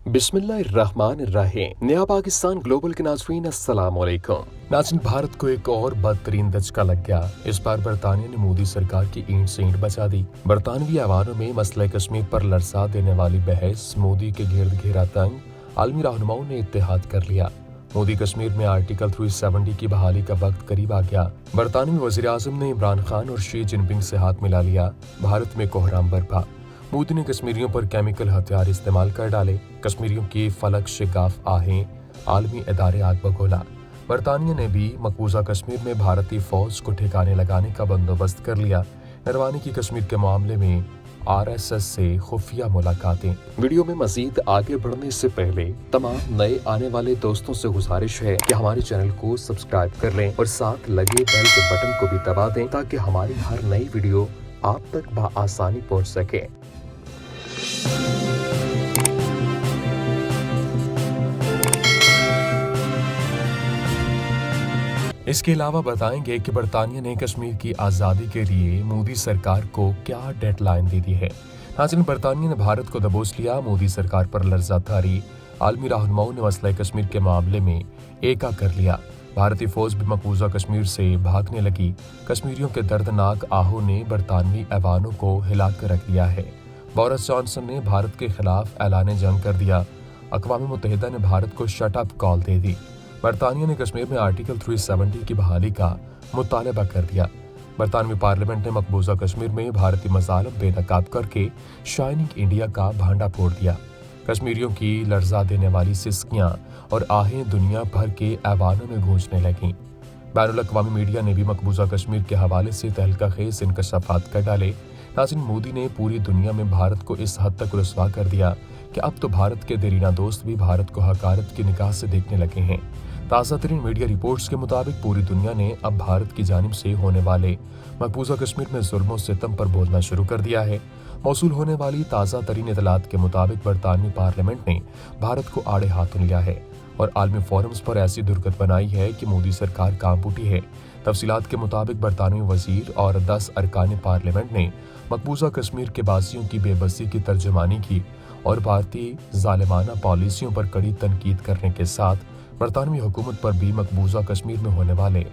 बिस्मिल्लाहिर्रहमानिर्रहीम। नया पाकिस्तान ग्लोबल के नाज़रीन अस्सलाम वालेकुम। नाज़रीन, भारत को एक और बदतरीन दचका लग गया। इस बार बरतानिया ने मोदी सरकार की ईंट से ईंट बचा दी। बरतानवी ऐवानों में मसला कश्मीर पर लरसा देने वाली बहस, मोदी के गिर्द घेरा तंग, आलमी रहनुमाओं ने इत्तेहाद कर लिया। मोदी कश्मीर में आर्टिकल 370 की बहाली का वक्त करीब आ गया। बरतानवी वज़ीर आज़म ने इमरान खान और शी जिनपिंग से हाथ मिला लिया। भारत में कोहराम बरपा। मोदी ने कश्मीरियों पर केमिकल हथियार इस्तेमाल कर डाले। कश्मीरियों की फलक शिगाफ आहें, आलमी इदारे आग बगोला। बरतानिया ने भी मकबूजा कश्मीर में भारतीय फौज को ठिकाने लगाने का बंदोबस्त कर लिया। नरवानी की कश्मीर के मामले में RSS से खुफिया मुलाकातें। वीडियो में मजीद आगे बढ़ने से पहले तमाम नए आने वाले दोस्तों से गुजारिश है कि हमारे चैनल को सब्सक्राइब कर लें और साथ लगे बेल के बटन को भी दबा दें ताकि हमारी हर नई वीडियो आप तक बआसानी पहुंच सके। इसके अलावा बताएंगे कि बरतानिया ने कश्मीर की आज़ादी के लिए मोदी सरकार को क्या डेडलाइन दे दी है। नाज़रीन, बरतानिया ने भारत को दबोच लिया। मोदी सरकार पर लर्जा तारी, आलमी रहनुमाओं ने मसला कश्मीर के मामले में एका कर लिया। भारतीय फौज भी मकबूजा कश्मीर से भागने लगी। कश्मीरियों के दर्दनाक आहों ने बरतानवी ऐवानों को हिला कर रख दिया है। बोरिस जॉनसन ने भारत के खिलाफ ऐलान जंग कर दिया। अक़वाम मुत्तहिदा ने भारत को शट अप कॉल दे दी। बरतानिया ने कश्मीर में आर्टिकल 370 की बहाली का मुतालबा कर दिया। बरतानवी पार्लियामेंट ने मकबूजा कश्मीर में भारतीय मज़ालिम बेनकाब करके शाइनिंग इंडिया का भांडा फोड़ दिया। कश्मीरियों की लर्जा देने वाली सिस्कियां और आहें दुनिया भर के ऐवानों में गूंजने लगीं। बैनुल-अक़वामी मीडिया ने भी मकबूजा कश्मीर के हवाले से तहलका-खेज़ इंकशाफात कर डाले। नाज़रीन, मोदी ने पूरी दुनिया में भारत को इस हद तक रुसवा कर दिया कि अब तो भारत के देरीना दोस्त भी भारत को हकारत की निगाह से देखने लगे हैं। ताज़ा तरीन मीडिया रिपोर्ट्स के मुताबिक पूरी दुनिया ने अब भारत की जानिब से होने वाले मकबूजा कश्मीर में जुल्म और सितम पर बोलना शुरू कर दिया है। मौसूल होने वाली ताज़ा तरीन इतलात के मुताबिक बरतानवी पार्लियामेंट ने भारत को आड़े हाथों लिया है और आलमी फोरम्स पर ऐसी दुर्गत बनाई है कि मोदी सरकार कांप उठी है। तफसीलात के मुताबिक बरतानवी वजीर और 10 अरकान पार्लियामेंट ने मकबूजा कश्मीर के बासियों की बेबसी की तर्जुमानी की और भारतीय जालिमाना पॉलिसियों पर कड़ी तनकीद करने के साथ बरतानवी हुकूमत पर भी मकबूजा कश्मीर में होने वाले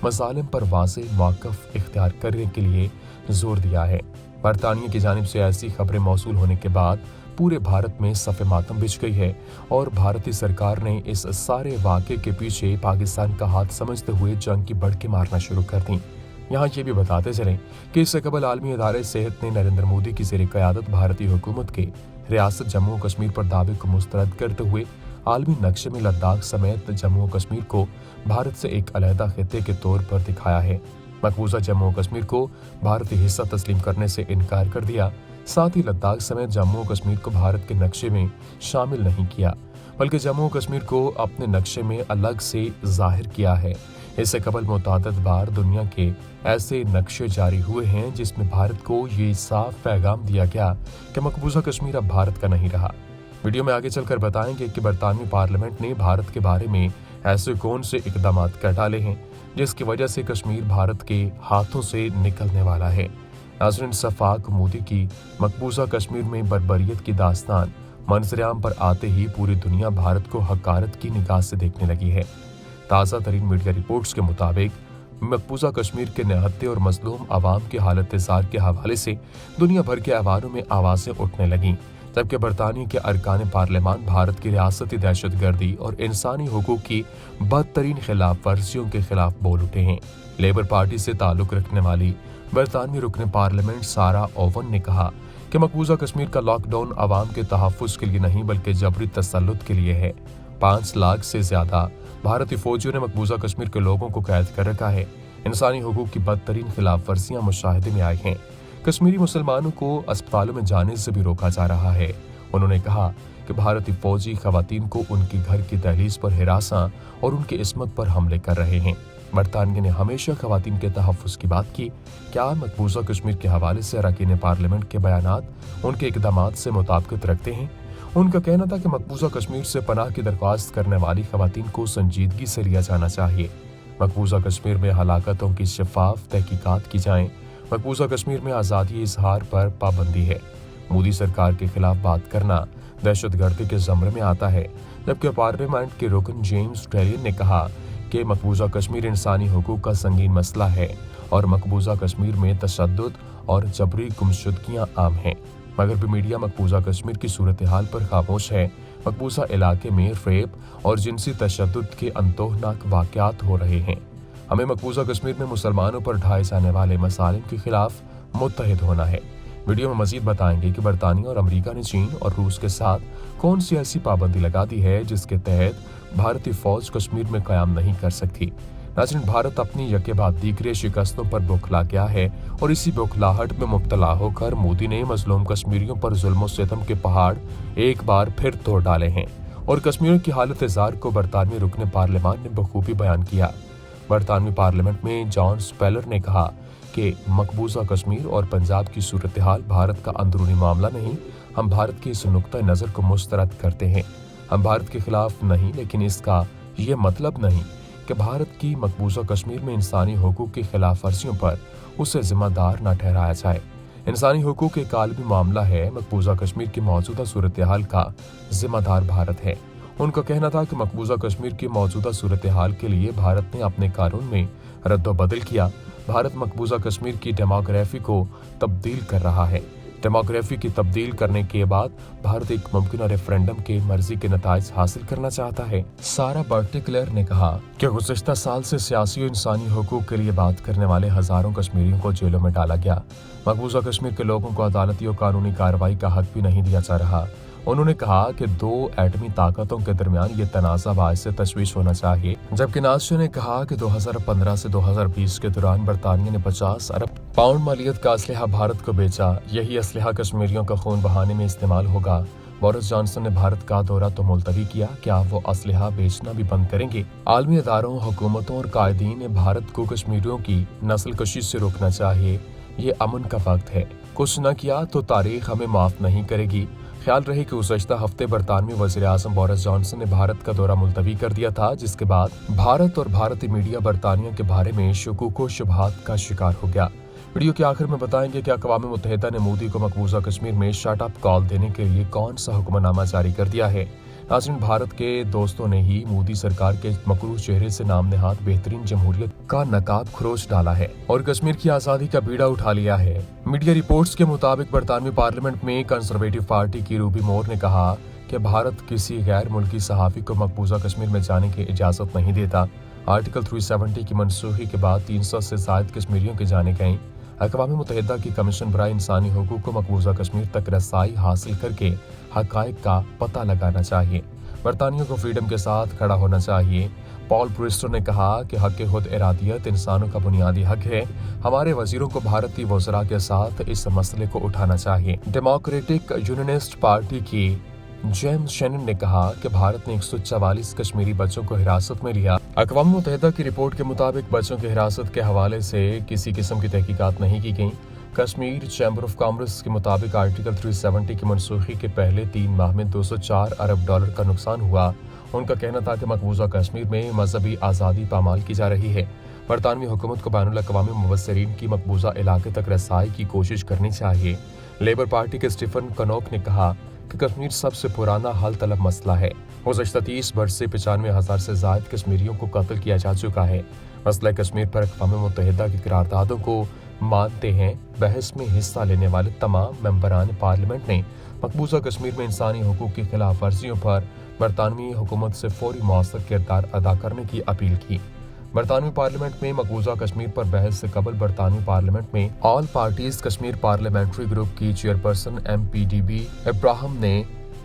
मसालिम पर वाज़ेह मौक़िफ़ इख्तियार करने के लिए जोर दिया है। बरतानिया की जानिब से ऐसी खबरें मौसूल होने के बाद पूरे भारत में सफ़े मातम बिछ गई है और भारतीय सरकार ने इस सारे वाक़े के पीछे पाकिस्तान का हाथ समझते हुए जंग की बढ़के मारना शुरू कर दी। यहाँ ये भी बताते चलें कि इससे कबल आलमी इदारे सेहत ने नरेंद्र मोदी की ज़ेर क़यादत भारतीय हुकूमत के रियासत जम्मू कश्मीर पर दावे को मुस्तरद करते हुए आलमी नक्शे में लद्दाख समेत जम्मू कश्मीर को भारत से एक अलहदा खित्ते के तौर पर दिखाया है। मकबूजा जम्मू कश्मीर को भारतीय हिस्सा तस्लीम करने से इनकार कर दिया। साथ ही लद्दाख समेत जम्मू कश्मीर को भारत के नक्शे में शामिल नहीं किया, बल्कि जम्मू कश्मीर को अपने नक्शे में अलग से जाहिर किया है। इससे कबल मुतादद बार दुनिया के ऐसे नक्शे जारी हुए हैं जिसमें भारत को ये साफ पैगाम दिया गया कि मकबूजा कश्मीर अब भारत का नहीं रहा। वीडियो में आगे चलकर बताएंगे कि बरतानवी पार्लियामेंट ने भारत के बारे में ऐसे कौन से इकदाम कर डाले हैं जिसकी वजह से कश्मीर भारत के हाथों से निकलने वाला है। नाज़रीन, सफाक मोदी की मकबूजा कश्मीर में बर्बरियत की दास्तान मंजर-ए-आम पर आते ही पूरी दुनिया भारत को हकारत की निगाह से देखने लगी है। ताज़ा तरीन मीडिया रिपोर्ट्स के मुताबिक मकबूजा कश्मीर के निहत्ते और मजलूम आवाम की हालत ज़ार के हवाले से दुनिया भर के ऐवानों में आवाज़ें उठने लगीं, जबकि बरतानिया के अरकान पार्लियामान भारत की रियासती दहशतगर्दी और इंसानी हुकूक की बदतरीन खिलाफ वर्जियों के खिलाफ बोल उठे हैं। लेबर पार्टी से ताल्लुक रखने वाली बरतानवी रुकन पार्लियामेंट सारा ओवन ने कहा कि मकबूजा कश्मीर का लॉकडाउन आवाम के तहफ़्फ़ुज़ के लिए नहीं बल्कि जबरी तसल्लुत के लिए है। 5 लाख से ज्यादा भारतीय फौजियों ने मकबूजा कश्मीर के लोगों को कैद कर रखा है। इंसानी हुकूक की बदतरीन खिलाफ वर्जियां मुशाहिदे में आई हैं। कश्मीरी मुसलमानों को अस्पतालों में जाने से भी रोका जा रहा है। उन्होंने कहा कि भारतीय फौजी खवातीन को उनके घर की दहलीज पर हिरासा और उनकी इस्मत पर हमले कर रहे हैं। बरतानिया ने हमेशा खवातीन के तहफ़्फ़ुज़ की बात की। क्या मकबूजा कश्मीर के हवाले से अरकान पार्लियामेंट के बयानात उनके इक़दामात से मुताबिकत रखते हैं? उनका कहना था कि मकबूजा कश्मीर से पनाह की दरख्वास्त करने वाली खवातीन को संजीदगी से लिया जाना चाहिए। मकबूजा कश्मीर में हलाकतों की शफाफ तहकीकात की जाएं। मकबूजा कश्मीर में आज़ादी इजहार पर पाबंदी है। मोदी सरकार के खिलाफ बात करना दहशतगर्दी के ज़मरे में आता है, जबकि पार्लियामेंट के रुकन जेम्स ट्रेलियन ने कहा कि मकबूजा कश्मीर इंसानी हुकूक का संगीन मसला है और मकबूजा कश्मीर में तशद्दुद और जबरी गुमशुदगियां आम हैं, मगर भी मीडिया मकबूजा कश्मीर की सूरत हाल पर खामोश है। मकबूजा इलाके में रेप और जिनसी तशद्दुद के अंतोहनाक वाक़यात हो रहे हैं। हमें मकबूजा कश्मीर में मुसलमानों पर ढाए जाने वाले मसाइल के खिलाफ मुत्तहिद होना है। वीडियो में मजीद बताएंगे कि बरतानिया और अमेरिका ने चीन और रूस के साथ कौन सी ऐसी पाबंदी लगा दी है जिसके तहत भारतीय फौज कश्मीर में क़याम नहीं कर सकती। नाज़रीन, भारत अपनी यके बाद दीगरे शिकस्तों पर बौखला गया है और इसी बौखलाहट में मुब्तला होकर मोदी ने मजलूम कश्मीरियों पर जुल्म सितम के पहाड़ एक बार फिर तोड़ डाले हैं और कश्मीरियों की हालत ज़ार को बरतानवी रुकने पार्लियामान ने बखूबी बयान किया। बरतानवी पार्लियामेंट में जॉन स्पेलर ने कहा कि मकबूजा कश्मीर और पंजाब की सूरत हाल भारत का अंदरूनी मामला नहीं, हम भारत के इस नुक्ता नज़र को मुस्तरद करते हैं। हम भारत के खिलाफ नहीं, लेकिन इसका ये मतलब नहीं कि भारत की मकबूजा कश्मीर में इंसानी हुकूक की खिलाफ वर्जियों पर उसे जिम्मेदार न ठहराया जाए। इंसानी हुकूक एक आलमी मामला है। मकबूजा कश्मीर की मौजूदा सूरत हाल का जिम्मेदार भारत है। उनका कहना था कि मकबूजा कश्मीर की मौजूदा सूरत हाल के लिए भारत ने अपने कानून में रद्दोबदल किया। भारत मकबूजा कश्मीर की डेमोग्राफी को तब्दील कर रहा है। डेमोग्राफी की तब्दील करने के बाद भारत एक मुमकिन रेफरेंडम के मर्जी के नताइज हासिल करना चाहता है। सारा बर्टिकुलर ने कहा कि गुज़श्ता साल से सियासी और इंसानी हुकूक के लिए बात करने वाले हजारों कश्मीरियों को जेलों में डाला गया। मकबूजा कश्मीर के लोगों को अदालती और कानूनी कार्रवाई का हक भी नहीं दिया जा रहा। उन्होंने कहा कि दो एटमी ताकतों के दरमियान ये तनाज़ा बायस से तशवीश होना चाहिए, जबकि नाज़ियों ने कहा कि 2015 से 2020 के दौरान बरतानिया ने 50 अरब पाउंड मालियत का असलहा भारत को बेचा। यही असलहा कश्मीरियों का खून बहाने में इस्तेमाल होगा। बोरिस जॉनसन ने भारत का दौरा तो मुलतवी किया, क्या वो असलहा बेचना भी बंद करेंगे? आलमी अदारों, हुकूमतों और कायदीन ने भारत को कश्मीरियों की नस्ल कशी से रोकना चाहिए। ये अमन का वक्त है। कुछ न किया तो तारीख हमें माफ नहीं करेगी। ख्याल रहे कि गुज़श्ता हफ्ते बरतानवी वज़ीर-ए-आज़म बोरिस जॉनसन ने भारत का दौरा मुलतवी कर दिया था, जिसके बाद भारत और भारतीय मीडिया बरतानिया के बारे में शुकूक व शुबहात का शिकार हो गया। वीडियो के आखिर में बताएंगे कि अक़वाम मुत्तहिदा ने मोदी को मकबूजा कश्मीर में शट अप कॉल देने के लिए कौन सा हुक्मनामा जारी कर दिया है। नाज़रीन, भारत के दोस्तों ने ही मोदी सरकार के मकरूज चेहरे से नाम नेहाद बेहतरीन जमहूरियत का नकाब खरोच डाला है और कश्मीर की आज़ादी का बीड़ा उठा लिया है। मीडिया रिपोर्ट्स के मुताबिक बरतानवी पार्लियामेंट में कंजर्वेटिव पार्टी की रूबी मोर ने कहा कि भारत किसी गैर मुल्की सहाफ़ी को मकबूजा कश्मीर में जाने की इजाज़त नहीं देता। आर्टिकल 370 की मनसूखी के बाद 300 से ज़ायद कश्मीरियों के जाने गए। अक़वाम मुत्तहिदा की कमीशन बराए इंसानी हुकूक को मकबूजा कश्मीर तक रसाई हासिल करके हक़ाइक़ का पता लगाना चाहिए। बरतानियों को फ्रीडम के साथ खड़ा होना चाहिए। पॉल ब्रिस्टो ने कहा कि हक़ खुद इरादियत इंसानों का बुनियादी हक है। हमारे वज़ीरों को भारतीय वज़रा के साथ इस मसले को उठाना चाहिए। डेमोक्रेटिक यूनियनिस्ट पार्टी की जेम्स शेनन ने कहा कि भारत ने 144 कश्मीरी बच्चों को हिरासत में लिया। अक़वाम मुत्तहिदा की रिपोर्ट के मुताबिक बच्चों की हिरासत के हवाले से किसी किस्म की तहकीकात नहीं की गई। कश्मीर चैम्बर ऑफ कॉमर्स के मुताबिक आर्टिकल 370 की मनसूखी के पहले 3 माह में 204 अरब डॉलर का नुकसान हुआ। उनका कहना था कि मकबूजा कश्मीर में मजहबी आज़ादी पामाल की जा रही है। बरतानवी हुकूमत को बैनुल अक़वामी मुबस्सिरीन की मकबूजा इलाके तक रसाई की कोशिश करनी चाहिए। लेबर पार्टी के स्टीफन कनोक ने कहा कि कश्मीर सबसे पुराना हल तलब मसला है। गुज़श्ता 30 वर्ष से 95,000 से ज़ायद कश्मीरियों को कत्ल किया जा चुका है। मसला कश्मीर पर अक़वाम मुत्तहिदा की करारदादों को मानते हैं। बहस में हिस्सा लेने वाले तमाम मेंबरान पार्लियामेंट ने मकबूजा कश्मीर में इंसानी हुकूक की खिलाफ वर्जियों पर बरतानवी हुकूमत से फौरी मौसर किरदार अदा करने की अपील की। बरतानवी पार्लियामेंट में मकबूजा कश्मीर पर बहस से कबल बरतानवी पार्लियामेंट में all parties Kashmir parliamentary group की चेयरपर्सन MPDB इब्राहिम ने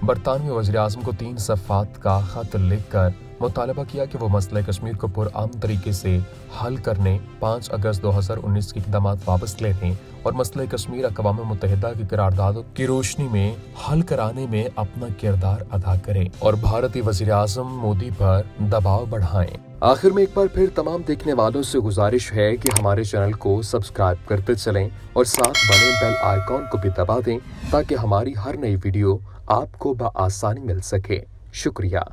बरतानवी वज़ीर-ए-आज़म को 3 सफ़ात का खत लिखकर मुतालबा किया कि वो मसला कश्मीर को पुरअमन तरीके से हल करने, 5 अगस्त 2019 के इक़दाम वापस लेने और मसला कश्मीर अक़वाम मुत्तहिदा की करारदादों की रोशनी में हल कराने में अपना किरदार अदा करें और भारतीय वज़ीर-ए-आज़म मोदी पर दबाव बढ़ाएं। आखिर में एक बार फिर तमाम देखने वालों से गुजारिश है कि हमारे चैनल को सब्सक्राइब करते चलें और साथ बने बेल आइकॉन को भी दबा दें ताकि हमारी हर नई वीडियो आपको बआसानी मिल सके। शुक्रिया।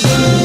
है।